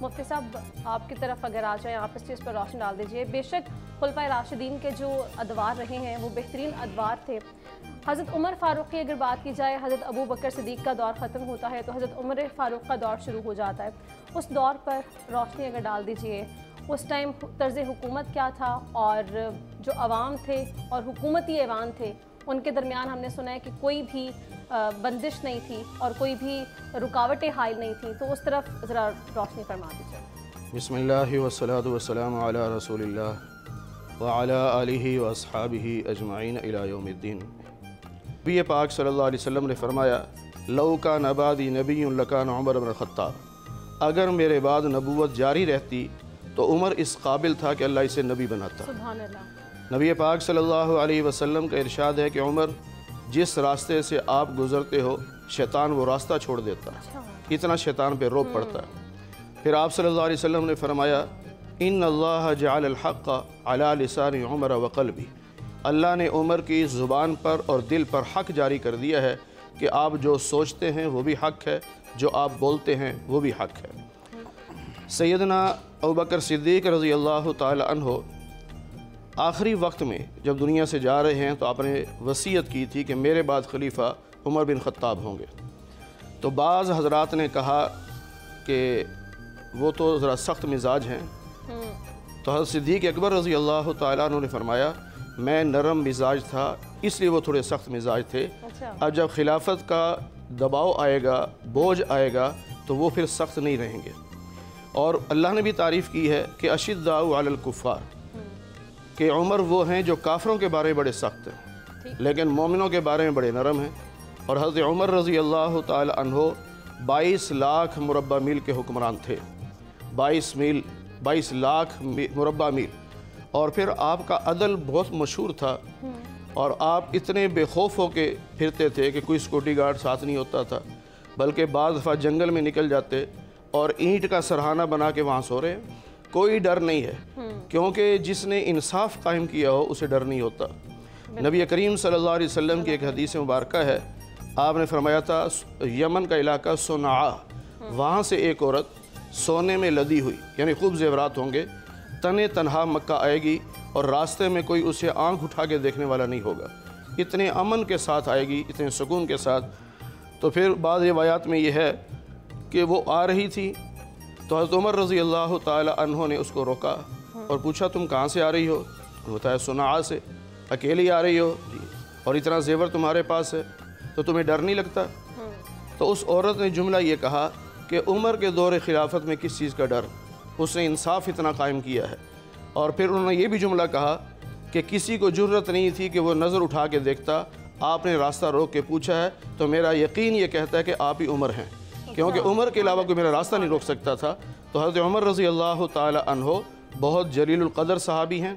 मुफ्ती साहब आपकी तरफ अगर आ जाए, आप इस चीज़ पर रोशनी डाल दीजिए। बेशक खुलफाए राशिदीन के जो अदवार रहे हैं वो बेहतरीन अदवार थे। हज़रत उमर फ़ारूक की अगर बात की जाए, हज़रत अबू बकर सिद्दीक़ का दौर ख़त्म होता है तो हज़रत उमर फ़ारूक का दौर शुरू हो जाता है। उस दौर पर रोशनी अगर डाल दीजिए, उस टाइम तर्ज़ हुकूमत क्या था और जो अवाम थे और हुकूमती ऐवान थे उनके दरमियान हमने सुना है कि कोई भी बंदिश नहीं थी और कोई भी रुकावटें हायल नहीं थी, तो उस तरफ ज़रा रोशनी फरमा दीजिए। बिस्मिल्लाहि वस्सलातु वस्सलामु अला रसूलिल्लाह व अला आलिहि व अस्हाबिहि अजमाइन इला यौमिद्दीन। नबी पाक सल्लल्लाहु अलैहि वसल्लम ने फरमाया, लौ कान बादी नबियुन लकान उमर इब्न ख़त्ताब, अगर मेरे बाद नबूवत जारी रहती तो उमर इस काबिल था कि अल्लाह इसे नबी बनाता। सुभान अल्लाह। नबी पाक सल्लल्लाहु अलैहि वसल्लम का इरशाद है कि उमर, जिस रास्ते से आप गुज़रते हो शैतान वो रास्ता छोड़ देता है, इतना शैतान पे रोब पड़ता है। फिर आप सल्लल्लाहु अलैहि वसल्लम ने फरमाया, इन्नल्लाह जअल हक़्क़ अला लिसानी उमर व क़ल्बी, अल्लाह ने उमर की ज़ुबान पर और दिल पर हक़ जारी कर दिया है कि आप जो सोचते हैं वो भी हक़ है, जो आप बोलते हैं वो भी हक़ है। सैयदना अबू बकर सिद्दीक़ रज़ी अल्लाह ताला अन्हो आखिरी वक्त में जब दुनिया से जा रहे हैं तो आपने वसीयत की थी कि मेरे बाद खलीफा उमर बिन ख़त्ताब होंगे। तो बाज़ हज़रात ने कहा कि वो तो ज़रा सख्त मिजाज हैं, तो हज़रत सिद्दीक़ अकबर रज़ी अल्लाह ताला अन्हु ने फरमाया, मैं नरम मिजाज था इसलिए वो थोड़े सख्त मिजाज थे। अब जब खिलाफत का दबाव आएगा, बोझ आएगा, तो वो फिर सख्त नहीं रहेंगे। और अल्लाह ने भी तारीफ़ की है कि अशिद्दाउ अलल कुफ़ार, कि उमर वो हैं जो काफ़रों के बारे में बड़े सख्त हैं लेकिन मोमिनों के बारे में बड़े नरम हैं। और हज़रत उमर रज़ी अल्लाह ताला अन्हो 22 लाख मुरब्बा मील के हुक्मरान थे, 22 लाख मुरब्बा मील। और फिर आपका अदल बहुत मशहूर था और आप इतने बेखौफ होके फिरते थे कि कोई सिक्योरिटी गार्ड साथ नहीं होता था, बल्कि बाज़ दफ़ा जंगल में निकल जाते और ईंट का सरहाना बना के वहाँ सो रहे, कोई डर नहीं है, क्योंकि जिसने इंसाफ कायम किया हो उसे डर नहीं होता। नबी करीम सल्लल्लाहु अलैहि वसल्लम की एक हदीस मुबारक है, आपने फरमाया था यमन का इलाका सोना, वहाँ से एक औरत सोने में लदी हुई यानी खूब जेवरात होंगे, तने तनहा मक्का आएगी और रास्ते में कोई उसे आंख उठा के देखने वाला नहीं होगा, इतने अमन के साथ आएगी, इतने सुकून के साथ। तो फिर बाद रिवायात में यह है कि वो आ रही थी तो हज़रत उमर रज़ी अल्लाह ताला अन्हो ने उसको रोका और पूछा, तुम कहाँ से आ रही हो? बताया, सुना से। अकेली आ रही हो जी, और इतना जेवर तुम्हारे पास है तो तुम्हें डर नहीं लगता? तो उस औरत ने जुमला ये कहा कि उमर के दौर खिलाफत में किस चीज़ का डर, उसने इंसाफ इतना कायम किया है। और फिर उन्होंने ये भी जुमला कहा कि किसी को जुर्रत नहीं थी कि वो नज़र उठा के देखता, आपने रास्ता रोक के पूछा है तो मेरा यकीन ये कहता है कि आप ही उमर हैं, क्योंकि उमर के अलावा कोई मेरा रास्ता नहीं रोक सकता था। तो हज़रत उमर रज़ी अल्लाह ताला अन्हो बहुत जलीलुल क़दर सहाबी हैं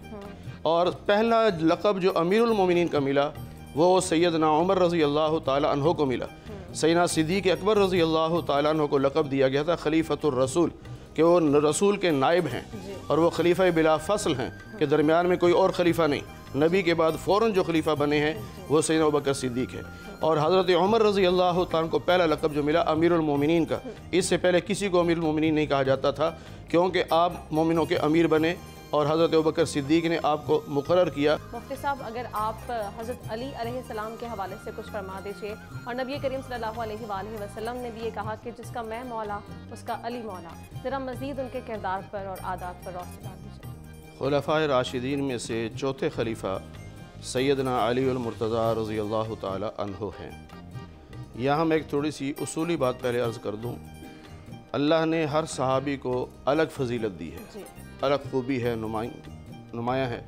और पहला लक़ब जो अमीरुल मोमिनीन का मिला वो सैयदना उमर रज़ी अल्लाह ताला अन्हो को मिला। सैयदना सिद्दीक़ अकबर रज़ी अल्लाह ताला अन्हो को लक़ब दिया गया था खलीफतुर रसूल, कि वो रसूल के नायब हैं और वो खलीफा बिला फ़स्ल हैं कि दरमियान में कोई और खलीफा नहीं। नबी के बाद फ़ौरन जो खलीफा बने हैं वो सैयदना अबू बकर सिद्दीक़ है। और हज़रत उमर रज़ी अल्लाह ताला को पहला लक़ब जो मिला अमीरुल मोमिनीन का, इससे पहले किसी को अमीरुल मोमिनीन नहीं कहा जाता था, क्योंकि आप मोमिनों के अमीर बने और हज़रत अबू बकर सिद्दीक़ ने आपको मुक़र्रर किया। मुफ्ती साहब अगर आप हज़रत अली अलैहिस्सलाम के हवाले से कुछ फरमा दीजिए, और नबी करीम सल्लल्लाहु अलैहि वसल्लम ने भी ये कहा कि जिसका मैं मौला उसका अली मौला, ज़रा मज़ीद उनके किरदार पर और आदात पर रोशनी डाल दीजिए। खुलफ़ाए राशिदीन में से चौथे खलीफा सैयदना अली अल मुर्तज़ा रज़ी अल्लाह ताला अन्हो हैं। यहाँ मैं एक थोड़ी सी उसूली बात पहले अर्ज़ कर दूँ, अल्लाह ने हर सहाबी को अलग फजीलत दी है, अलग खूबी है, नुमायाँ है,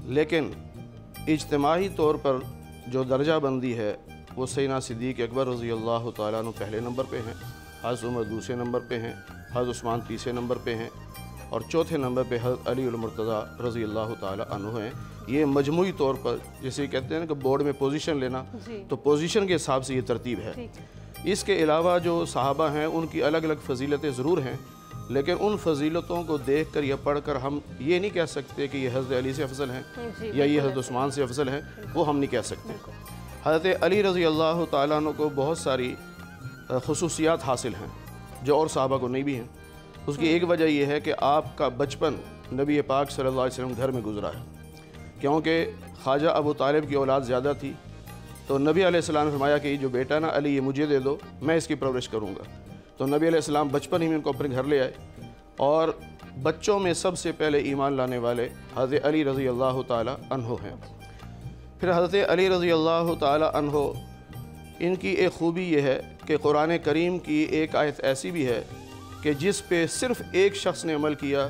लेकिन इज्तिमाही तौर पर जो दर्जा बंदी है वो सैयदना सिद्दीक़ अकबर रज़ी अल्लाह ताला अन्हु पहले नंबर पे हैं, हज़रत उमर दूसरे नंबर पे हैं, हज़रत उस्मान तीसरे नंबर पे हैं और चौथे नंबर पे हज़रत अली अल मुर्तज़ा रज़ी अल्लाह ताला अन्हु हैं। ये मजमूई तौर पर जैसे कहते हैं ना कि बोर्ड में पोजीशन लेना, तो पोजीशन के हिसाब से ये तरतीब है। इसके अलावा जो सहाबा हैं उनकी अलग अलग फजीलतें ज़रूर हैं, लेकिन उन फजीलतों को देख कर या पढ़ कर हम ये नहीं कह सकते कि ये हज़रत अली से अफजल हैं या ये हज़रत उस्मान से अफजल हैं, वो हम नहीं कह सकते। हज़रत अली रज़ी अल्लाह ताला अन्हु को बहुत सारी खुसूसियात हासिल हैं जो और सहाबा को नहीं भी हैं। اس کی ایک وجہ یہ ہے کہ آپ کا بچپن نبی پاک صلی اللہ علیہ وسلم گھر میں گزرا ہے، کیونکہ خواجہ ابو طالب کی اولاد زیادہ تھی، تو نبی علیہ السلام نے فرمایا کہ یہ جو بیٹا نا علی، یہ مجھے دے دو، میں اس کی پرورش کروں گا۔ تو نبی علیہ السلام بچپن ہی میں ان کو اپنے گھر لے آئے، اور بچوں میں سب سے پہلے ایمان لانے والے حضرت علی رضی اللہ تعالی عنہ ہیں۔ پھر حضرت علی رضی اللہ تعالی عنہ، ان کی ایک خوبی یہ ہے کہ قرآن کریم کی ایک آیت ایسی بھی ہے کہ جس پہ صرف ایک شخص نے عمل کیا،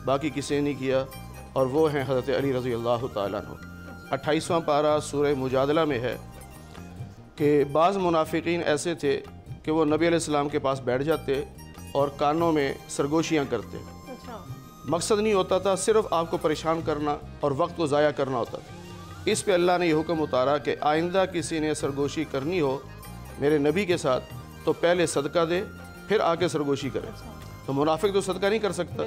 باقی کسی نے نہیں کیا، اور وہ ہیں حضرت علی رضی اللہ تعالیٰ عنہ۔ 28واں پارہ سورہ مجادلہ میں ہے کہ بعض منافقین ایسے تھے کہ وہ نبی علیہ السلام کے پاس بیٹھ جاتے اور کانوں میں سرگوشیاں کرتے۔ مقصد نہیں ہوتا تھا، صرف آپ کو پریشان کرنا اور وقت کو ضائع کرنا ہوتا تھا۔ اس پہ اللہ نے یہ حکم اتارا کہ آئندہ کسی نے سرگوشی کرنی ہو میرے نبی کے ساتھ تو پہلے صدقہ دے، پھر آ کے سرگوشی کرے۔ تو منافق تو صدقہ نہیں کر سکتا۔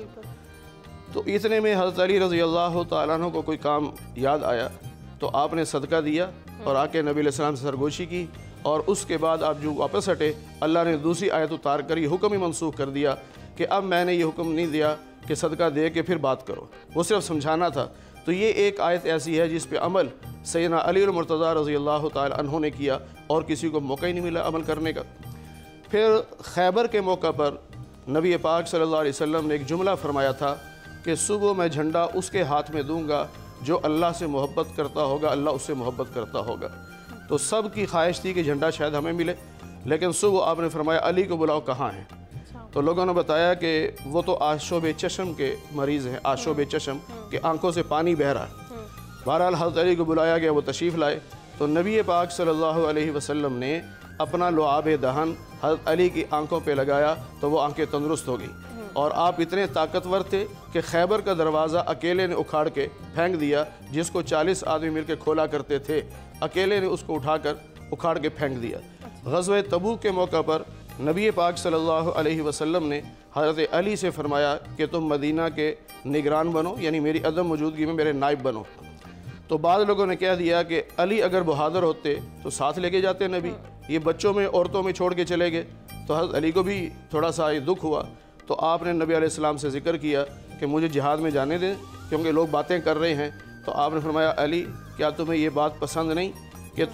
تو اتنے میں حضرت علی رضی اللہ تعالیٰ عنہ کو کوئی کام یاد آیا، تو آپ نے صدقہ دیا اور آ کے نبی علیہ السلام سے سرگوشی کی، اور اس کے بعد آپ جو واپس ہٹے، اللہ نے دوسری آیت اتار کر یہ حکم ہی منسوخ کر دیا کہ اب میں نے یہ حکم نہیں دیا کہ صدقہ دے کے پھر بات کرو، وہ صرف سمجھانا تھا۔ تو یہ ایک آیت ایسی ہے جس پہ عمل سیدنا علی المرتضیٰ رضی اللہ تعالی عنہ نے کیا، اور کسی کو موقع ہی نہیں ملا عمل کرنے کا۔ پھر خیبر کے موقع پر نبی پاک صلی اللہ علیہ وسلم نے ایک جملہ فرمایا تھا کہ صبح میں جھنڈا اس کے ہاتھ میں دوں گا جو اللہ سے محبت کرتا ہوگا، اللہ اس سے محبت کرتا ہوگا۔ تو سب کی خواہش تھی کہ جھنڈا شاید ہمیں ملے، لیکن صبح آپ نے فرمایا علی کو بلاؤ، کہاں ہیں؟ تو لوگوں نے بتایا کہ وہ تو آشوب چشم کے مریض ہیں، آشوب چشم کہ آنکھوں سے پانی بہہ رہا ہے۔ بہرحال حضرت علی کو بلایا گیا، وہ تشریف لائے، تو نبی پاک صلی اللہ علیہ وسلم نے اپنا لعاب دہن حضرت علی کی آنکھوں پہ لگایا تو وہ آنکھیں تندرست ہو گئی، اور آپ اتنے طاقتور تھے کہ خیبر کا دروازہ اکیلے نے اکھاڑ کے پھینک دیا، جس کو 40 آدمی مل کے کھولا کرتے تھے، اکیلے نے اس کو اکھاڑ کے پھینک دیا۔ غزوہ تبوک کے موقع پر نبی پاک صلی اللہ علیہ وسلم نے حضرت علی سے فرمایا کہ تم مدینہ کے نگران بنو، یعنی میری عدم موجودگی میں میرے نائب بنو۔ تو بعض لوگوں نے کہہ دیا کہ علی اگر بہادر ہوتے تو ساتھ لے کے جاتے نبی، یہ بچوں میں عورتوں میں چھوڑ کے چلے گئے، تو حضرت علی کو بھی تھوڑا سا یہ دکھ ہوا۔ تو آپ نے نبی علیہ السلام سے ذکر کیا کہ مجھے جہاد میں جانے دیں کیونکہ لوگ باتیں کر رہے ہیں۔ تو آپ نے فرمایا علی، کیا تمہیں یہ بات پسند نہیں کہ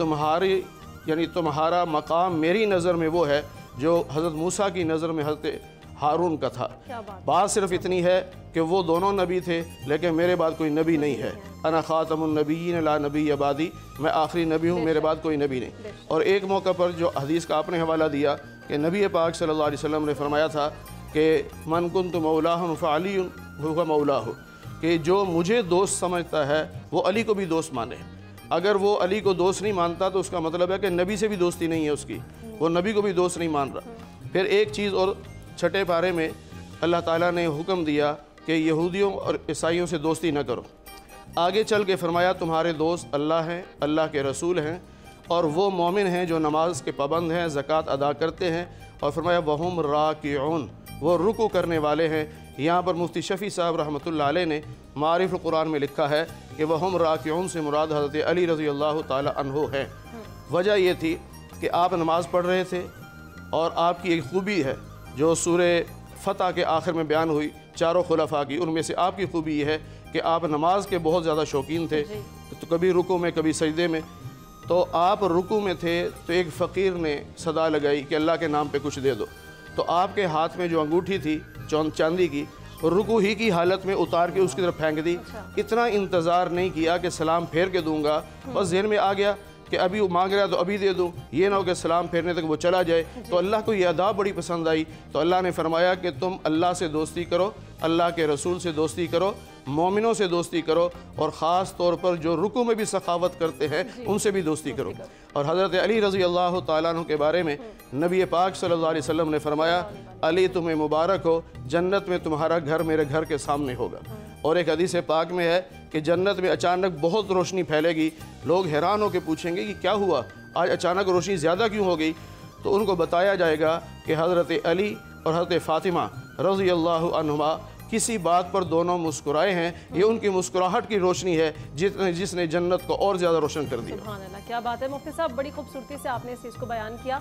تمہارا مقام میری نظر میں وہ ہے جو حضرت موسیٰ کی نظر میں حضرت ہارون کا تھا؟ بات صرف اتنی ہے کہ وہ دونوں نبی تھے، لیکن میرے بعد کوئی نبی نہیں ہے۔ انا خاتم النبیین لا نبی بعدی، میں آخری نبی ہوں، میرے بعد کوئی نبی نہیں۔ اور ایک موقع پر جو حدیث کا آپ نے حوالہ دیا کہ نبی پاک صلی اللہ علیہ وسلم نے فرمایا تھا کہ من کنت مولاہ فعلی هو مولاہ، کہ جو مجھے دوست سمجھتا ہے وہ علی کو بھی دوست مانے۔ اگر وہ علی کو دوست نہیں مانتا تو اس کا مطلب ہے کہ نبی سے بھی دوستی نہیں ہے اس کی، وہ نبی کو بھی دوست نہیں مان رہا۔ پھر ایک چیز اور 6 پارے میں اللہ تعالیٰ نے حکم دیا کہ یہودیوں اور عیسائیوں سے دوستی نہ کرو۔ آگے چل کے فرمایا تمہارے دوست اللہ ہیں، اللہ کے رسول ہیں، اور وہ مومن ہیں جو نماز کے پابند ہیں، زکوٰۃ ادا کرتے ہیں، اور فرمایا وہم راکعون، وہ رکوع کرنے والے ہیں۔ یہاں پر مفتی شفیع صاحب رحمۃ اللہ علیہ نے معارف القرآن میں لکھا ہے کہ وہم راکعون سے مراد حضرت علی رضی اللہ تعالی عنہ ہے۔ وجہ یہ تھی کہ آپ نماز پڑھ رہے تھے، اور آپ کی ایک خوبی ہے جو سورہ فتح کے آخر میں بیان ہوئی 4 خلفاء کی، ان میں سے آپ کی خوبی یہ ہے کہ آپ نماز کے بہت زیادہ شوقین تھے، تو کبھی رکوع میں کبھی سجدے میں۔ تو آپ رکوع میں تھے تو ایک فقیر نے صدا لگائی کہ اللہ کے نام پہ کچھ دے دو، تو آپ کے ہاتھ میں جو انگوٹھی تھی چاندی کی، رکوع ہی کی حالت میں اتار کے اس کی طرف پھینک دی۔ اتنا انتظار نہیں کیا کہ سلام پھیر کے دوں گا، بس ذہن میں آ گیا کہ ابھی وہ مانگ رہا تو ابھی دے دوں، یہ نہ ہو کہ سلام پھیرنے تک وہ چلا جائے۔ تو اللہ کو یہ ادا بڑی پسند آئی، تو اللہ نے فرمایا کہ تم اللہ سے دوستی کرو، اللہ کے رسول سے دوستی کرو، مومنوں سے دوستی کرو، اور خاص طور پر جو رکوع میں بھی سخاوت کرتے ہیں ان سے بھی دوستی کرو۔ اور حضرت علی رضی اللہ تعالیٰ عنہ کے بارے میں نبی پاک صلی اللہ علیہ وسلم نے فرمایا علی تمہیں مبارک ہو، جنت میں تمہارا گھر میرے گھر کے سامنے ہوگا۔ اور ایک حدیث پاک میں ہے کہ جنت میں اچانک بہت روشنی پھیلے گی، لوگ حیران ہو کے پوچھیں گے کہ کیا ہوا، آج اچانک روشنی زیادہ کیوں ہو گئی؟ تو ان کو بتایا جائے گا کہ حضرت علی اور حضرت فاطمہ رضی اللہ عنہما کسی بات پر دونوں مسکرائے ہیں، یہ ان کی مسکراہٹ کی روشنی ہے جس نے جنت کو اور زیادہ روشن کر دیا۔ سبحان اللہ، کیا بات ہے مفتی صاحب، بڑی خوبصورتی سے آپ نے اس چیز کو بیان کیا۔